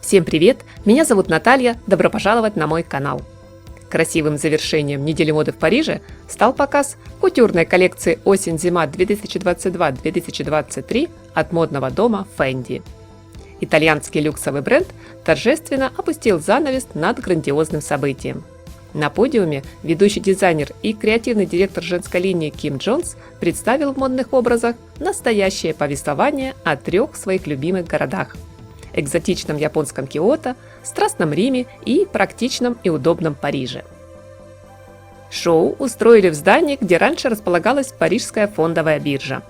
Всем привет! Меня зовут Наталья, добро пожаловать на мой канал. Красивым завершением недели моды в Париже стал показ кутюрной коллекции осень-зима 2022-2023 от модного дома Fendi. Итальянский люксовый бренд торжественно опустил занавес над грандиозным событием. На подиуме ведущий дизайнер и креативный директор женской линии Ким Джонс представил в модных образах настоящее повествование о трех своих любимых городах – экзотичном японском Киото, страстном Риме и практичном и удобном Париже. Шоу устроили в здании, где раньше располагалась Парижская фондовая биржа.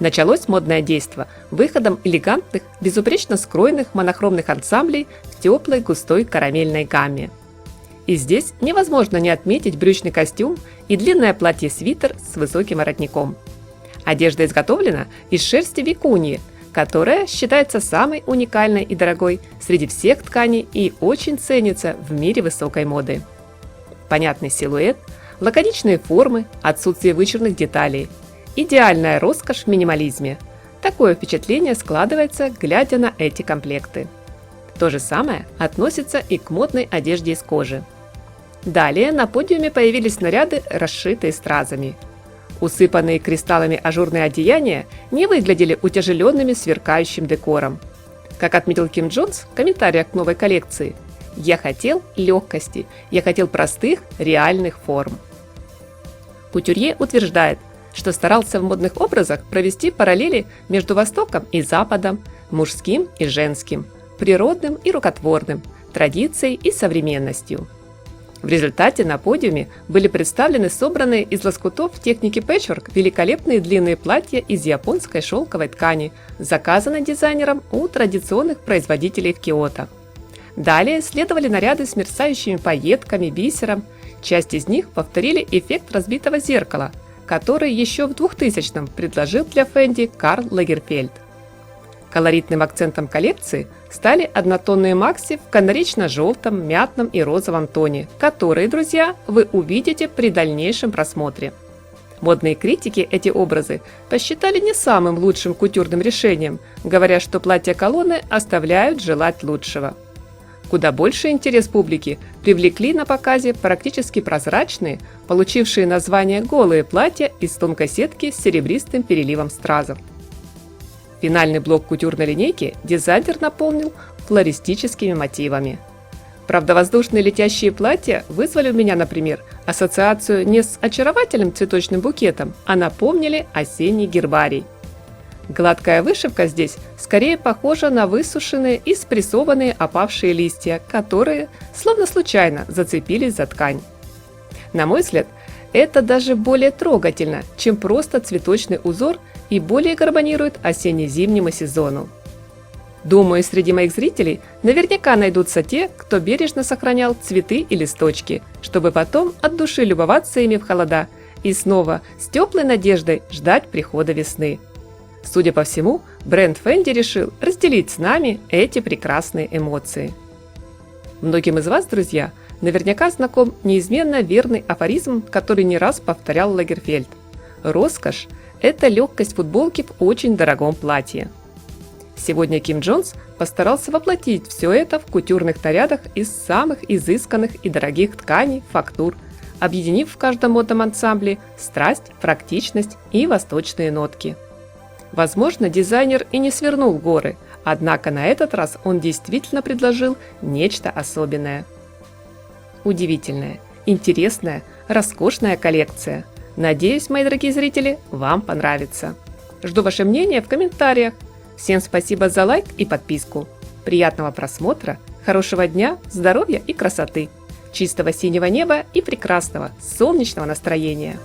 Началось модное действо выходом элегантных, безупречно скроенных монохромных ансамблей в теплой густой карамельной гамме. И здесь невозможно не отметить брючный костюм и длинное платье-свитер с высоким воротником. Одежда изготовлена из шерсти викуньи, которая считается самой уникальной и дорогой среди всех тканей и очень ценится в мире высокой моды. Понятный силуэт, лаконичные формы, отсутствие вычурных деталей, идеальная роскошь в минимализме. Такое впечатление складывается, глядя на эти комплекты. То же самое относится и к модной одежде из кожи. Далее на подиуме появились наряды, расшитые стразами. Усыпанные кристаллами ажурные одеяния не выглядели утяжеленными сверкающим декором. Как отметил Ким Джонс в комментариях к новой коллекции, «Я хотел легкости, я хотел простых, реальных форм». Кутюрье утверждает, что старался в модных образах провести параллели между Востоком и Западом, мужским и женским, природным и рукотворным, традицией и современностью. В результате на подиуме были представлены собранные из лоскутов в технике пэтчворк великолепные длинные платья из японской шелковой ткани, заказанные дизайнером у традиционных производителей в Киото. Далее следовали наряды с мерцающими пайетками, бисером. Часть из них повторили эффект разбитого зеркала, который еще в 2000-м предложил для Fendi Карл Лагерфельд. Колоритным акцентом коллекции стали однотонные макси в канаречно-желтом, мятном и розовом тоне, которые, друзья, вы увидите при дальнейшем просмотре. Модные критики эти образы посчитали не самым лучшим кутюрным решением, говоря, что платья-колонны оставляют желать лучшего. Куда больше интерес публики привлекли на показе практически прозрачные, получившие название голые платья из тонкой сетки с серебристым переливом стразов. Финальный блок кутюрной линейки дизайнер наполнил флористическими мотивами. Правда, воздушные летящие платья вызвали у меня, например, ассоциацию не с очаровательным цветочным букетом, а напомнили осенний гербарий. Гладкая вышивка здесь скорее похожа на высушенные и спрессованные опавшие листья, которые, словно случайно, зацепились за ткань. На мой взгляд, это даже более трогательно, чем просто цветочный узор и более гармонирует осенне-зимнему сезону. Думаю, среди моих зрителей наверняка найдутся те, кто бережно сохранял цветы и листочки, чтобы потом от души любоваться ими в холода и снова с теплой надеждой ждать прихода весны. Судя по всему, бренд Fendi решил разделить с нами эти прекрасные эмоции. Многим из вас, друзья, наверняка знаком неизменно верный афоризм, который не раз повторял Лагерфельд. Роскошь – это легкость футболки в очень дорогом платье. Сегодня Ким Джонс постарался воплотить все это в кутюрных нарядах из самых изысканных и дорогих тканей, фактур, объединив в каждом модном ансамбле страсть, практичность и восточные нотки. Возможно, дизайнер и не свернул горы, однако на этот раз он действительно предложил нечто особенное. Удивительная, интересная, роскошная коллекция. Надеюсь, мои дорогие зрители, вам понравится. Жду ваше мнение в комментариях. Всем спасибо за лайк и подписку. Приятного просмотра, хорошего дня, здоровья и красоты, чистого синего неба и прекрасного солнечного настроения.